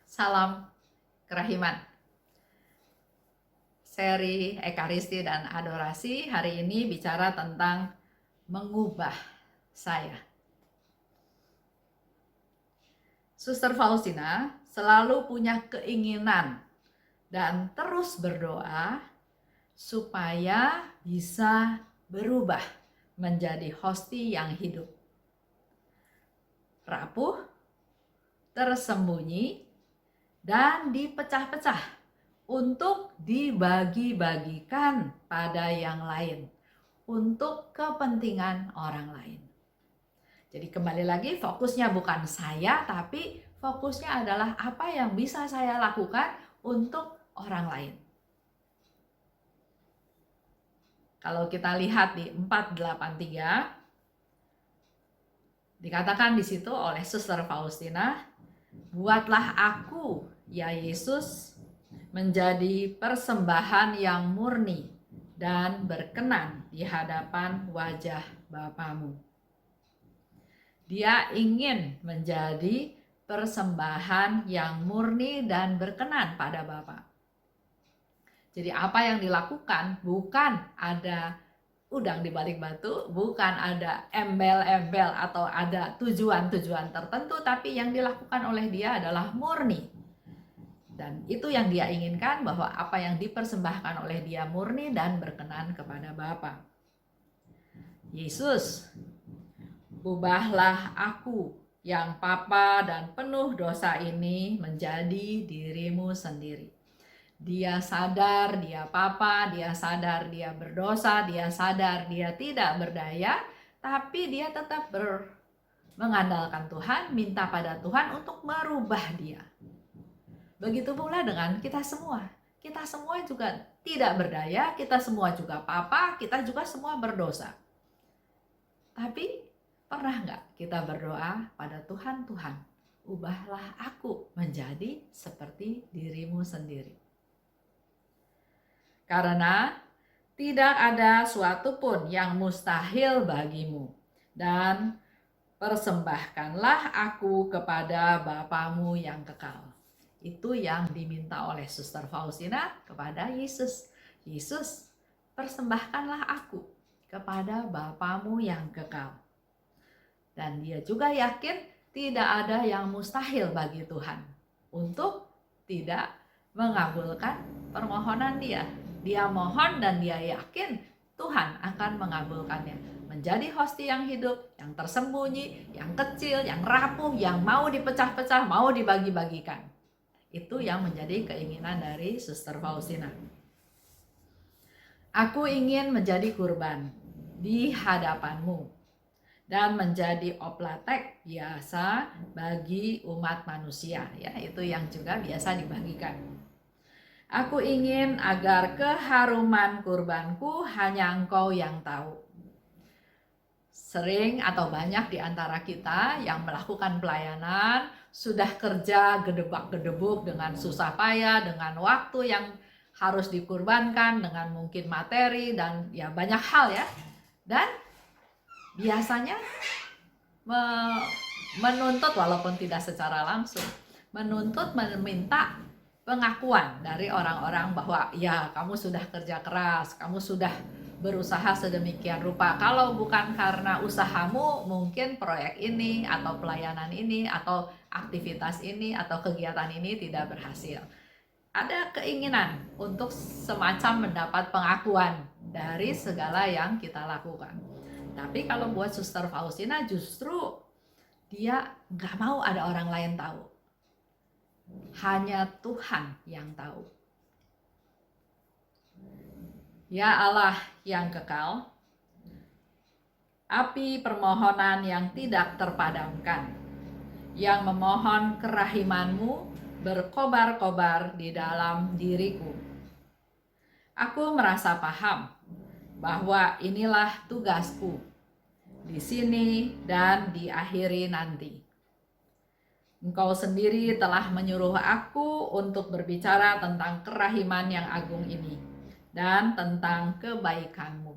Salam kerahiman. Seri Ekaristi dan Adorasi hari ini bicara tentang mengubah saya. Suster Faustina selalu punya keinginan dan terus berdoa supaya bisa berubah menjadi hosti yang hidup. Rapuh, tersembunyi, dan dipecah-pecah untuk dibagi-bagikan pada yang lain untuk kepentingan orang lain. Jadi kembali lagi fokusnya bukan saya, tapi fokusnya adalah apa yang bisa saya lakukan untuk orang lain. Kalau kita lihat di 483 dikatakan di situ oleh Suster Faustina, buatlah aku, ya Yesus, menjadi persembahan yang murni dan berkenan di hadapan wajah Bapamu. Dia ingin menjadi persembahan yang murni dan berkenan pada Bapa. Jadi apa yang dilakukan bukan ada udang di balik batu, bukan ada embel-embel atau ada tujuan-tujuan tertentu, tapi yang dilakukan oleh dia adalah murni. Dan itu yang dia inginkan, bahwa apa yang dipersembahkan oleh dia murni dan berkenan kepada Bapa. Yesus, ubahlah aku yang papa dan penuh dosa ini menjadi dirimu sendiri. Dia sadar dia papa, dia sadar dia berdosa, dia sadar dia tidak berdaya, tapi dia tetap mengandalkan Tuhan, minta pada Tuhan untuk merubah dia. Begitu pula dengan kita semua. Kita semua juga tidak berdaya, kita semua juga papa, kita juga semua berdosa. Tapi pernah nggak kita berdoa pada Tuhan, Tuhan, ubahlah aku menjadi seperti dirimu sendiri. Karena tidak ada suatu pun yang mustahil bagimu, dan persembahkanlah aku kepada Bapamu yang kekal. Itu yang diminta oleh Suster Faustina kepada Yesus. Yesus, persembahkanlah aku kepada Bapamu yang kekal. Dan dia juga yakin tidak ada yang mustahil bagi Tuhan untuk tidak mengabulkan permohonan dia. Dia mohon dan dia yakin Tuhan akan mengabulkannya. Menjadi hosti yang hidup, yang tersembunyi, yang kecil, yang rapuh, yang mau dipecah-pecah, mau dibagi-bagikan. Itu yang menjadi keinginan dari Suster Faustina. Aku ingin menjadi kurban di hadapanmu dan menjadi oplatek biasa bagi umat manusia, ya, itu yang juga biasa dibagikan. Aku ingin agar keharuman kurbanku hanya Engkau yang tahu. Sering atau banyak di antara kita yang melakukan pelayanan sudah kerja gedebak-gedebuk dengan susah payah, dengan waktu yang harus dikurbankan, dengan mungkin materi dan ya banyak hal ya. Dan biasanya menuntut, walaupun tidak secara langsung, menuntut meminta pengakuan dari orang-orang bahwa ya kamu sudah kerja keras, kamu sudah berusaha sedemikian rupa. Kalau bukan karena usahamu, mungkin proyek ini atau pelayanan ini atau aktivitas ini atau kegiatan ini tidak berhasil. Ada keinginan untuk semacam mendapat pengakuan dari segala yang kita lakukan. Tapi kalau buat Suster Faustina justru dia nggak mau ada orang lain tahu. Hanya Tuhan yang tahu. Ya Allah yang kekal, api permohonan yang tidak terpadamkan, yang memohon kerahiman-Mu berkobar-kobar di dalam diriku. Aku merasa paham bahwa inilah tugasku di sini dan diakhiri nanti. Engkau sendiri telah menyuruh aku untuk berbicara tentang kerahiman yang agung ini dan tentang kebaikan-Mu.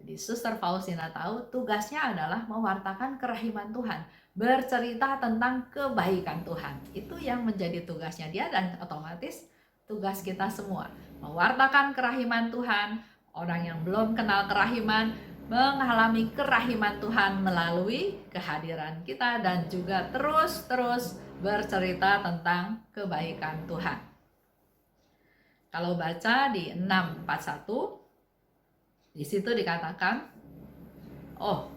Jadi Suster Faustina tahu tugasnya adalah mewartakan kerahiman Tuhan, bercerita tentang kebaikan Tuhan. Itu yang menjadi tugasnya dia, dan otomatis tugas kita semua. Mewartakan kerahiman Tuhan, orang yang belum kenal kerahiman, mengalami kerahiman Tuhan melalui kehadiran kita, dan juga terus bercerita tentang kebaikan Tuhan. Kalau baca di 6:41, di situ dikatakan, oh,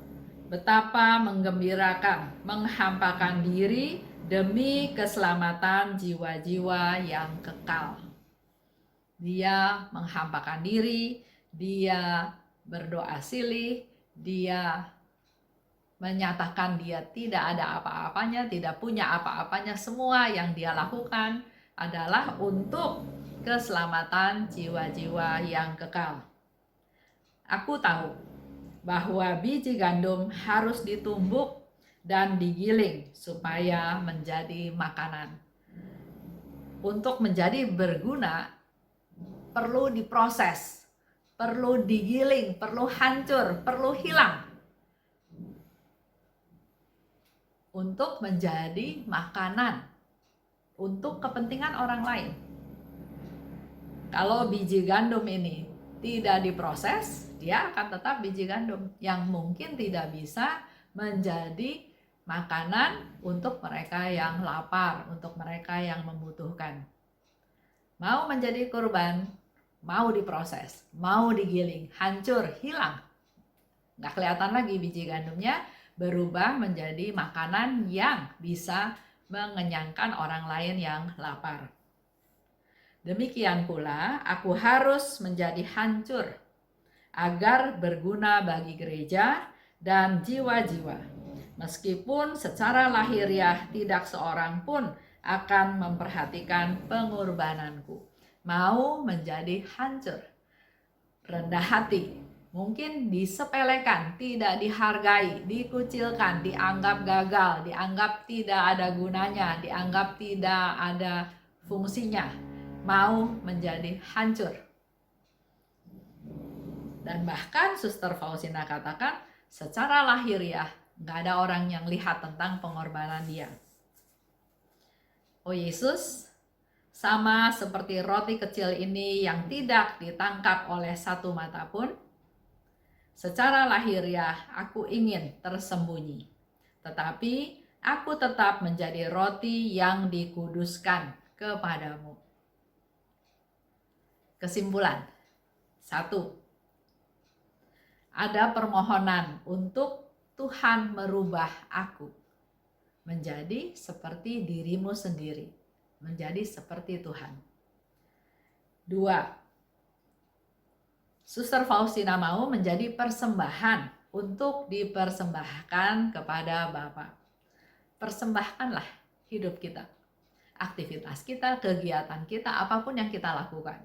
betapa menggembirakan, menghampakan diri demi keselamatan jiwa-jiwa yang kekal. Dia menghampakan diri, dia berdoa silih, dia menyatakan dia tidak ada apa-apanya, tidak punya apa-apanya. Semua yang dia lakukan adalah untuk keselamatan jiwa-jiwa yang kekal. Aku tahu bahwa biji gandum harus ditumbuk dan digiling supaya menjadi makanan. Untuk menjadi berguna, perlu diproses, perlu digiling, perlu hancur, perlu hilang. Untuk menjadi makanan, untuk kepentingan orang lain. Kalau biji gandum ini tidak diproses, dia akan tetap biji gandum yang mungkin tidak bisa menjadi makanan untuk mereka yang lapar, untuk mereka yang membutuhkan. Mau menjadi kurban, mau diproses, mau digiling, hancur, hilang. Nggak kelihatan lagi biji gandumnya, berubah menjadi makanan yang bisa mengenyangkan orang lain yang lapar. Demikian pula, aku harus menjadi hancur agar berguna bagi gereja dan jiwa-jiwa. Meskipun secara lahiriah tidak seorang pun akan memperhatikan pengorbananku. Mau menjadi hancur, rendah hati, mungkin disepelekan, tidak dihargai, dikucilkan, dianggap gagal, dianggap tidak ada gunanya, dianggap tidak ada fungsinya. Mau menjadi hancur. Dan bahkan Suster Faustina katakan, secara lahiriah nggak ada orang yang lihat tentang pengorbanan dia. Oh Yesus, sama seperti roti kecil ini yang tidak ditangkap oleh satu mata pun, secara lahiriah aku ingin tersembunyi. Tetapi aku tetap menjadi roti yang dikuduskan kepadamu. Kesimpulan, 1. Ada permohonan untuk Tuhan merubah aku menjadi seperti dirimu sendiri, menjadi seperti Tuhan. 2. Suster Faustina mau menjadi persembahan untuk dipersembahkan kepada Bapa. Persembahkanlah hidup kita, aktivitas kita, kegiatan kita, apapun yang kita lakukan.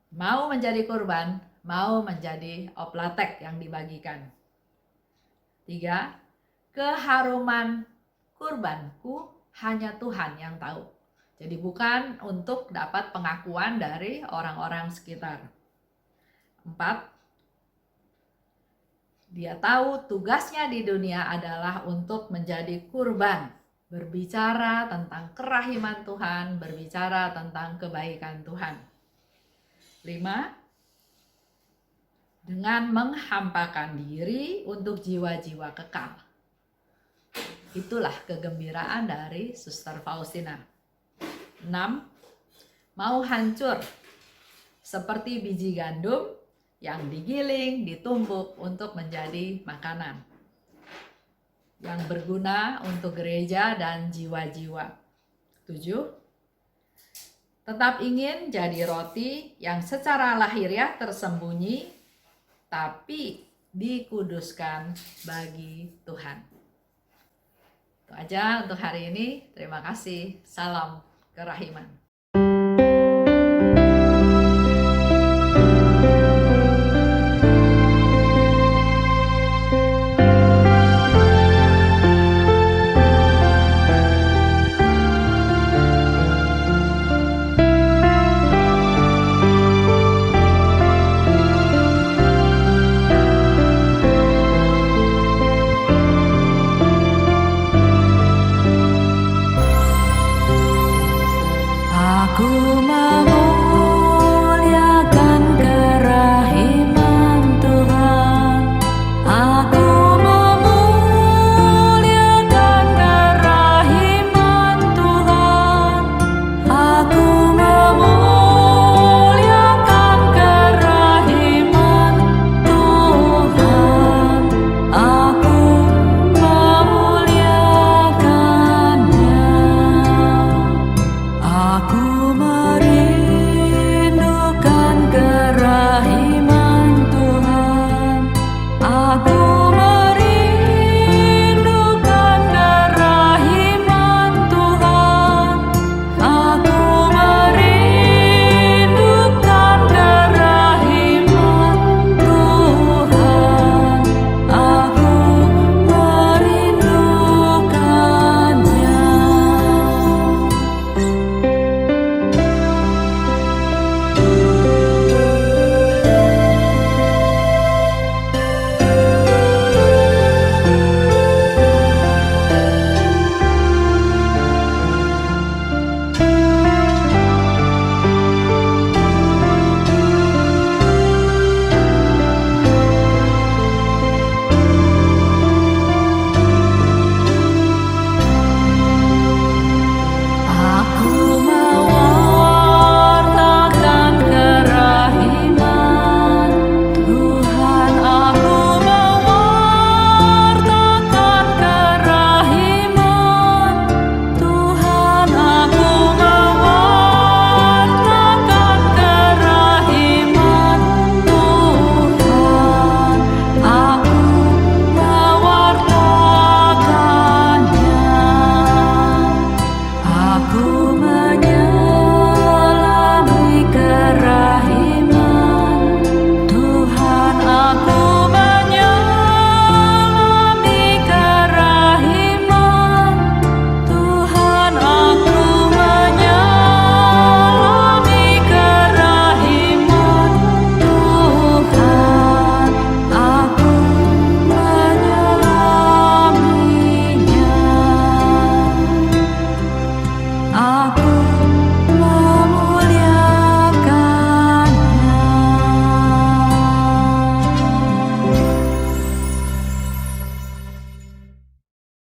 Mau menjadi kurban, mau menjadi oplatek yang dibagikan. 3. Keharuman kurbanku hanya Tuhan yang tahu. Jadi bukan untuk dapat pengakuan dari orang-orang sekitar. 4. Dia tahu tugasnya di dunia adalah untuk menjadi kurban, berbicara tentang kerahiman Tuhan, berbicara tentang kebaikan Tuhan. 5. Dengan menghampakan diri untuk jiwa-jiwa kekal. Itulah kegembiraan dari Suster Faustina. 6. Mau hancur seperti biji gandum yang digiling, ditumbuk untuk menjadi makanan yang berguna untuk gereja dan jiwa-jiwa. 7. Tetap ingin jadi roti yang secara lahiriah tersembunyi, tapi dikuduskan bagi Tuhan. Itu aja untuk hari ini. Terima kasih. Salam kerahiman.